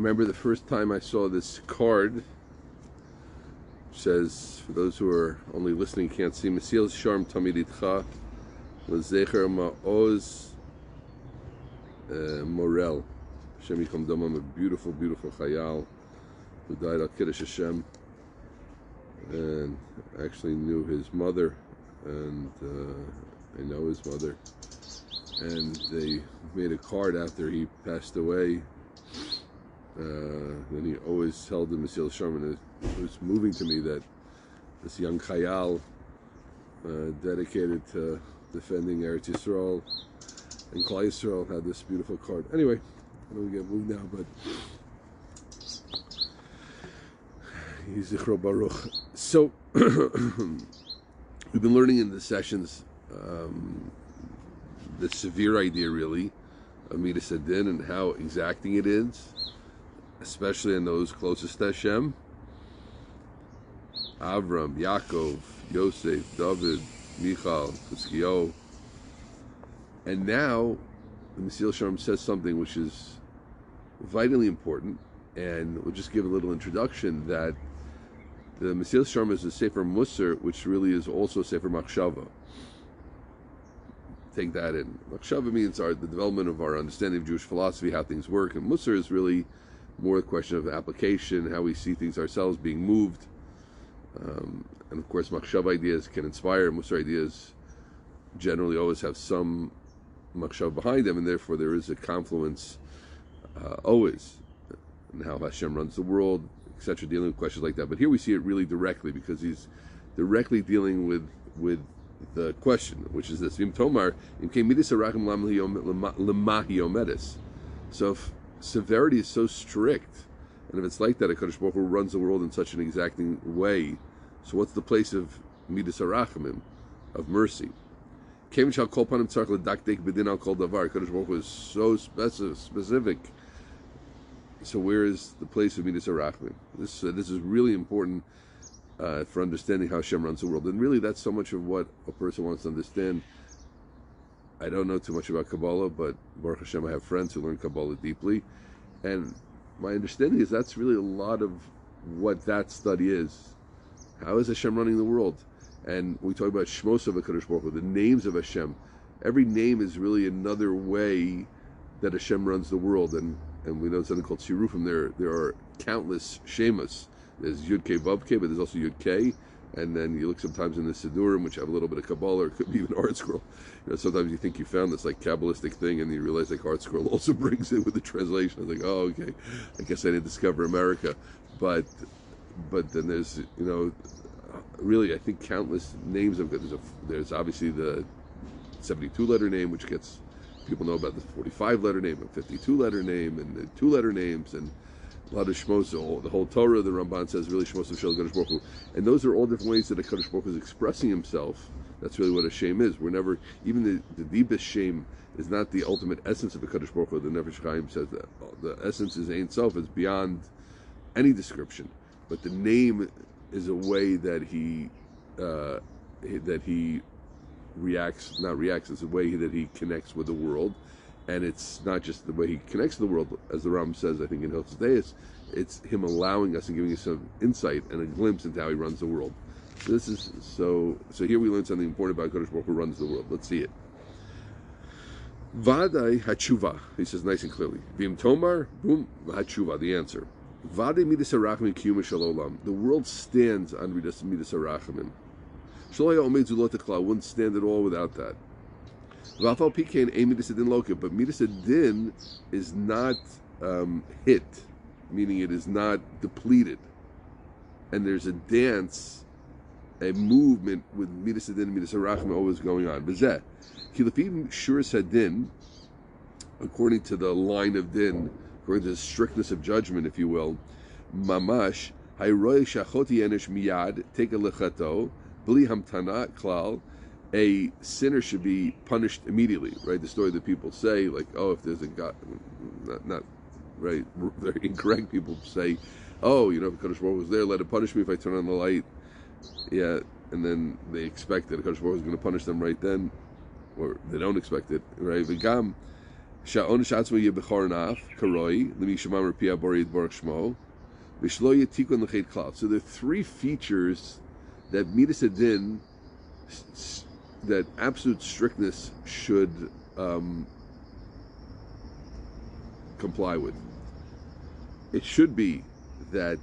remember the first time I saw this card, which says, for those who are only listening, can't see, Mesilas Yesharim Tamid Itcha L'Zecher Ma'oz Morel. Hashem Yikom Damam, a beautiful, beautiful Chayal who died al Kiddush Hashem, and I actually knew his mother, and I know his mother, and they made a card after he passed away. Then he always held the Mesilas Yesharim, and it was moving to me that this young Chayal, dedicated to defending Eretz Yisrael and Klal Yisrael, had this beautiful card. Anyway, I don't get moved now, but Yizichro Baruch. So we've been learning in the sessions the severe idea, really, of Midas Hadin and how exacting it is, especially in those closest to Hashem: Avram, Yaakov, Yosef, David, Michal, Chizkiyahu. And now the Mesilas Yesharim says something which is vitally important, and we'll just give a little introduction that the Mesilas Yesharim is a Sefer Musar, which really is also a Sefer Machshava. Take that in. Machshava means the development of our understanding of Jewish philosophy, how things work, and Musar is really more a question of application, how we see things ourselves being moved. And of course, Machshava ideas can inspire. Musar ideas generally always have some Machshava behind them, and therefore there is a confluence always in how Hashem runs the world, etc., dealing with questions like that. But here we see it really directly, because he's directly dealing with the question, which is this: Vim Tomar, so if severity is so strict, and if it's like that, HaKadosh Baruch Hu runs the world in such an exacting way, so what's the place of Midas HaRachamim, of mercy? HaKadosh Baruch Hu is so specific, so where is the place of Midas HaRachamim? This is really important for understanding how Hashem runs the world. And really, that's so much of what a person wants to understand. I don't know too much about Kabbalah, but Baruch Hashem, I have friends who learn Kabbalah deeply, and my understanding is that's really a lot of what that study is. How is Hashem running the world? And we talk about Shmos of HaKadosh Baruch Hu, the names of Hashem. Every name is really another way that Hashem runs the world, and we know something called Sirufim. There are countless Shemas. There's Yud Kei Vav Kei, but there's also Yud Kei. And then you look sometimes in the Sidurim, which have a little bit of Kabbalah, or it could be even Art Scroll. Sometimes you think you found this like Kabbalistic thing, and you realize like Art Scroll also brings it with the translation. I was like, oh, okay, I guess I didn't discover America. But then there's, really, I think countless names of God. There's obviously the 72-letter name, which gets people know about the 45-letter name, and 52-letter name, and the 2-letter names, and a lot of Shmos. The whole Torah, the Ramban says, really Shmos of Shel HaKadosh Baruch Hu. And those are all different ways that HaKadosh Baruch Hu is expressing himself. That's really what a shame is. We're never, even the deepest shame is not the ultimate essence of HaKadosh Baruch Hu. The Nefesh Chaim says that the essence is Ein Sof, is beyond any description. But the name is a way that he reacts, not reacts, it's a way that he connects with the world. And it's not just the way he connects to the world, as the Ram says, I think in Hilchos Deis, it's him allowing us and giving us some insight and a glimpse into how he runs the world. So this is so here we learn something important about HaKadosh Baruch Hu runs the world. Let's see it. Vadai hatshuva, he says nice and clearly. Vim tomar, boom, hatshuva, the answer. Vadai midas harachamim kiyuma shel olam. The world stands on midas harachamim. Shalaya omed zulot echla, wouldn't stand at all without that. But Midas Hadin is not hit, meaning it is not depleted. And there's a dance, a movement with Midas Hadin and Midas HaRachamim always going on. Kilafim Shuras Hadin, according to the line of din, according to the strictness of judgment, if you will, Mamash, Hayroy Shachoti Enish Miyad, take a lechato, Bli Hamtana Klal. A sinner should be punished immediately, right? The story that people say, like, oh, if there's a God, not right, very incorrect. People say, oh, if Kadosh Baruch Hu was there, let it punish me if I turn on the light. Yeah, and then they expect that Kadosh Baruch Hu is going to punish them right then, or they don't expect it, right? V'gam Sha'onish atzmo yebechornaf karoi lemishamam repia borid baruch shmo v'shlo yetikun l'chet klal. So there are three features that midas hadin, that absolute strictness should comply with. It should be that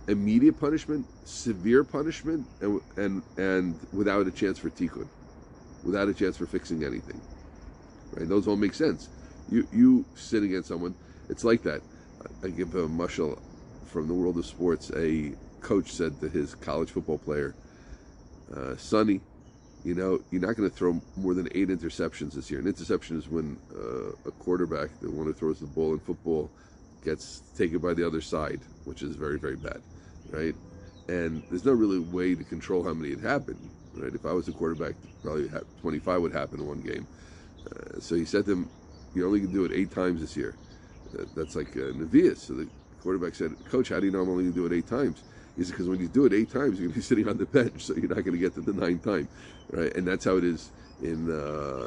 immediate punishment, severe punishment, and without a chance for tikkun, without a chance for fixing anything. Right? Those all make sense. You sin against someone, it's like that. I give a mashal from the world of sports. A coach said to his college football player, Sonny, you're not going to throw more than 8 interceptions this year. An interception is when a quarterback, the one who throws the ball in football, gets taken by the other side, which is very, very bad, right? And there's no really way to control how many had happened, right? If I was a quarterback, probably 25 would happen in one game. So he said to him, you're only going to do it 8 times this year. That's like Nevi'us. So the quarterback said, Coach, how do you know I'm only going to do it 8 times? He said, because when you do it 8 times, you're going to be sitting on the bench, so you're not going to get to the 9th time, right? And that's how it is in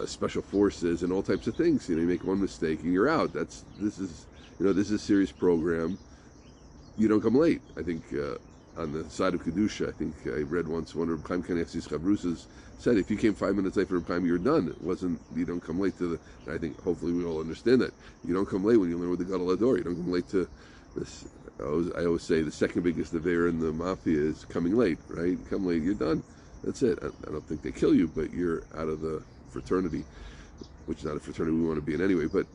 special forces and all types of things. You make one mistake and you're out. This is a serious program. You don't come late. I think on the side of Kedusha, I think I read once one of Rabbeim Kanechsis Chavrusas said, if you came 5 minutes late for Rabbeim, you're done. It wasn't, you don't come late to the, and I think hopefully we all understand that. You don't come late when you learn with the Gadol Hador. You don't come late to this. I always say the second biggest Aveira in the mafia is coming late, right? Come late, you're done. That's it. I don't think they kill you, but you're out of the fraternity, which is not a fraternity we want to be in anyway. But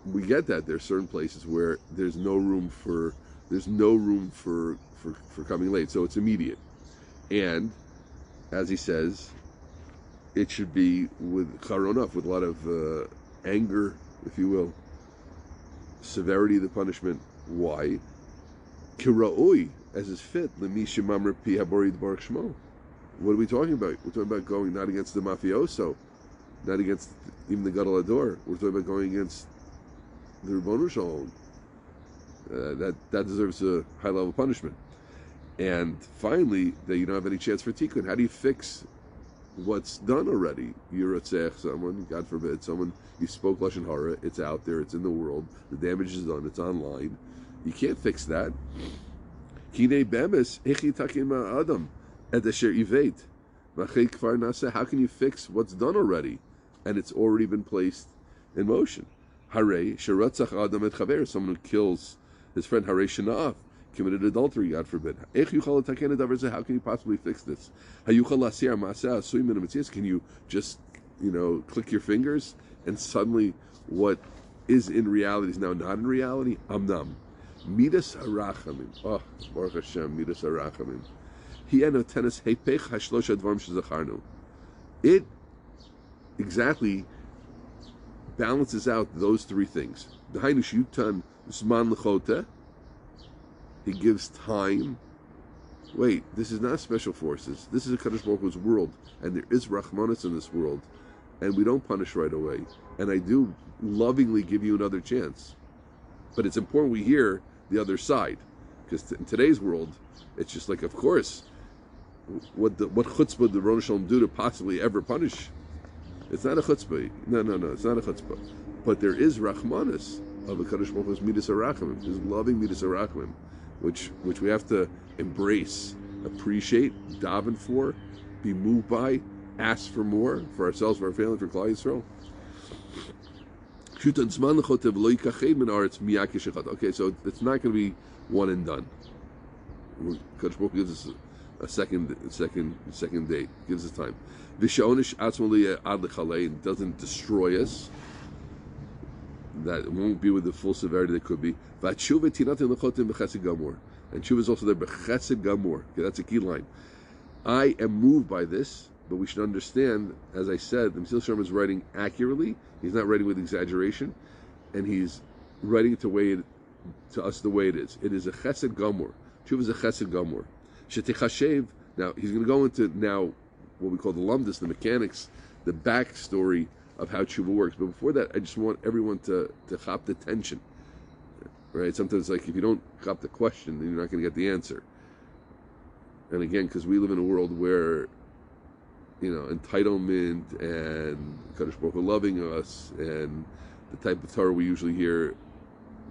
we get that there's certain places where there's no room for coming late, so it's immediate. And as he says, it should be with charonaf, with a lot of anger, if you will, severity of the punishment. Why? Kira'oi, as is fit, l'mi shemamr pi haborid baruch shmo. What are we talking about? We're talking about going not against the mafioso, not against even the Gadol Hador. We're talking about going against the Ribono Shalom. That deserves a high level punishment. And finally, that you don't have any chance for tikkun. How do you fix what's done already? You rotzech someone, God forbid, someone, you spoke lashon hara. It's out there. It's in the world. The damage is done. It's online. You can't fix that. How can you fix what's done already? And it's already been placed in motion. Someone who kills his friend, committed adultery, God forbid. How can you possibly fix this? Can you just, click your fingers and suddenly what is in reality is now not in reality? Amnam. Midas harachamim. Oh, Baruch Hashem, midas harachamim. It exactly balances out those 3 things. He gives time. Wait, this is not special forces. This is a Kadosh Baruch Hu's world, and there is Rachmanis in this world, and we don't punish right away. And I do lovingly give you another chance, but it's important we hear the other side, because in today's world, it's just like, of course, what chutzpah did Ribono Shalom do to possibly ever punish? It's not a chutzpah. No, it's not a chutzpah. But there is Rachmanis of the Kadosh Baruch Hu's midas harachamim, his loving midas harachamim, which we have to embrace, appreciate, daven for, be moved by, ask for more for ourselves, for our family, for Klal Yisrael. Okay, so it's not going to be one and done. Kadosh Baruch Hu gives us a second date, gives us time. It doesn't destroy us. That it won't be with the full severity that could be. And tshuva is also there, b'chesed gamor. Okay, that's a key line. I am moved by this, but we should understand, as I said, the Mesilas Yesharim is writing accurately. He's not writing with exaggeration, and he's writing it to us the way it is. It is a chesed gamor. Tshuva is a chesed gamor. Shetechashev. Now he's going to go into what we call the lumdus, the mechanics, the backstory of how tshuva works. But before that, I just want everyone to chop the tension. Right? Sometimes, like, if you don't chop the question, then you're not going to get the answer. And again, because we live in a world where, entitlement and Kadosh Baruch Hu loving us and the type of Torah we usually hear,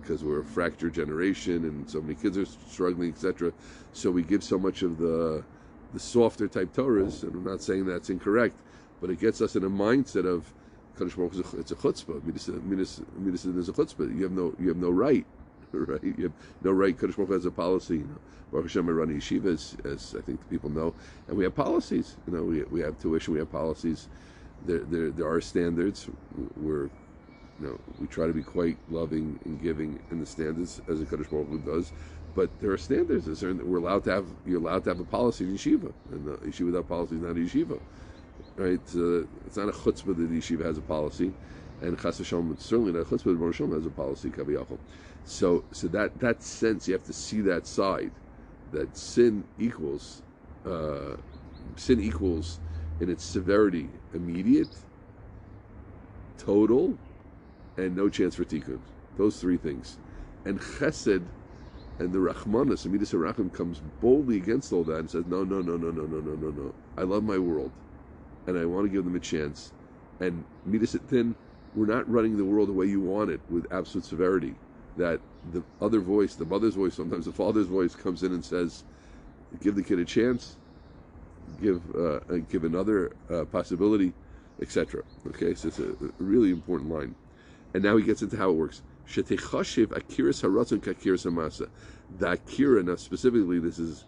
because we're a fractured generation and so many kids are struggling, etc. So we give so much of the softer type Torahs, and I'm not saying that's incorrect, but it gets us in a mindset of Kadosh Baruch Hu, it's a chutzpah. Midas is a chutzpah. You have no right, right? You have no right. Kadosh Baruch Hu has a policy. Baruch Hashem, I run yeshivas, as I think the people know, and we have policies. We have tuition, we have policies. There are standards. We try to be quite loving and giving in the standards as a Kadosh Baruch Hu does, but there are standards. You're allowed to have a policy in yeshiva, and the yeshiva without policy is not a yeshiva, right? It's not a chutzpah that the yeshiva has a policy, and Chas v'Shalom, it's certainly not a chutzpah that Baruch Hashem has a policy. Kaviyachol. So that sense, you have to see that side, that sin equals in its severity immediate, total, and no chance for tikkun. Those three things. And chesed and the rachmanas, and midas harachim, comes boldly against all that and says, no. I love my world, and I want to give them a chance. And midas then, we're not running the world the way you want it with absolute severity. That the other voice, the mother's voice, sometimes the father's voice, comes in and says, give the kid a chance, give another possibility, etc. Okay, so it's a really important line. And now he gets into how it works. Shetechashiv akiras haratzon kakiras hamasa. The akira, now specifically, this is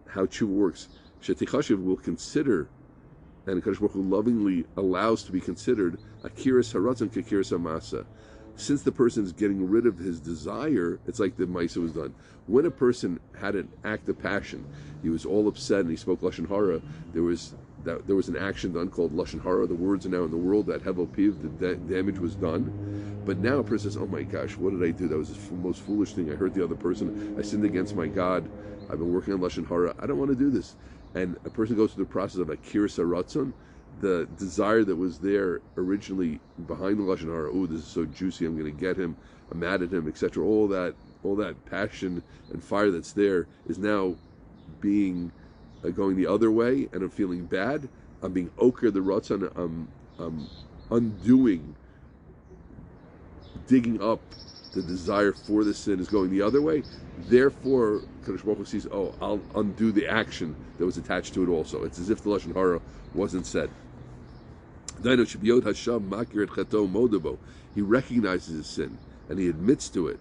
how tshuva works. Shetechashiv will consider, and Kadosh Baruch Hu lovingly allows to be considered, akiras haratzon kakiras hamasa. Since the person is getting rid of his desire, it's like the Maisa was done. When a person had an act of passion, he was all upset and he spoke Lashon Hara, there was an action done called Lashon Hara. The words are now in the world, that Hevel Piv, the damage was done. But now a person says, oh my gosh, what did I do? That was the most foolish thing. I hurt the other person. I sinned against my God. I've been working on Lashon Hara. I don't want to do this. And a person goes through the process of Akiras HaRatzon, the desire that was there originally behind the Lashon Hara, oh, this is so juicy, I'm going to get him, I'm mad at him, etc. All that passion and fire that's there is now being going the other way, and I'm feeling bad. I'm being oker the Ratzon. I'm undoing, digging up the desire for the sin is going the other way. Therefore, Kadosh Baruch Hu sees, oh, I'll undo the action that was attached to it also. It's as if the Lashon Hara wasn't said. He recognizes his sin and he admits to it.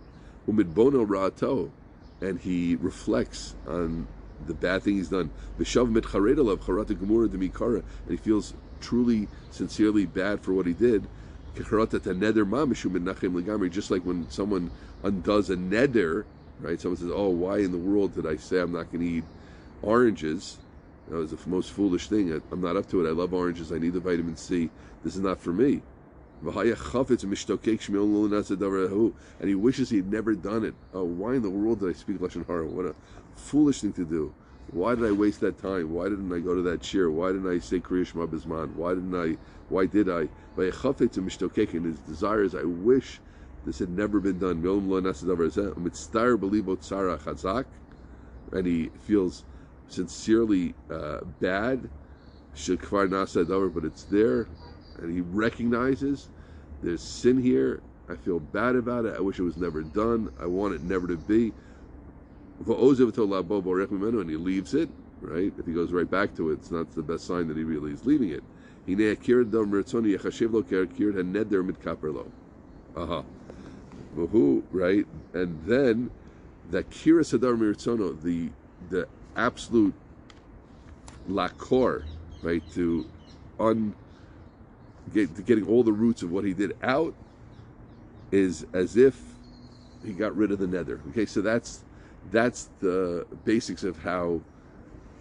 And he reflects on the bad thing he's done. And he feels truly, sincerely bad for what he did. Just like when someone undoes a neder, right? Someone says, oh, why in the world did I say I'm not going to eat oranges? That was the most foolish thing. I'm not up to it. I love oranges. I need the vitamin C. This is not for me. And he wishes he had never done it. Oh, why in the world did I speak Lashon Hara? What a foolish thing to do. Why did I waste that time? Why didn't I go to that shir? Why didn't I say Kriya Shema Bizman? Why did I? And his desires, I wish this had never been done. And he feels sincerely bad, but it's there, and he recognizes there's sin here. I feel bad about it. I wish it was never done. I want it never to be. And he leaves it, right? If he goes right back to it, it's not the best sign that he really is leaving it. Right? And then the kiras hadar mirtzono, the absolute lakor, right, to getting all the roots of what he did out, is as if he got rid of the nether. Okay, so that's the basics of how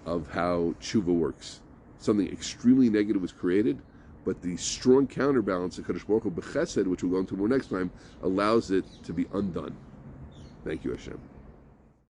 tshuva works. Something extremely negative was created, but the strong counterbalance of Kadosh Baruch Hu b'chesed, which we'll go into more next time, allows it to be undone. Thank you, Hashem.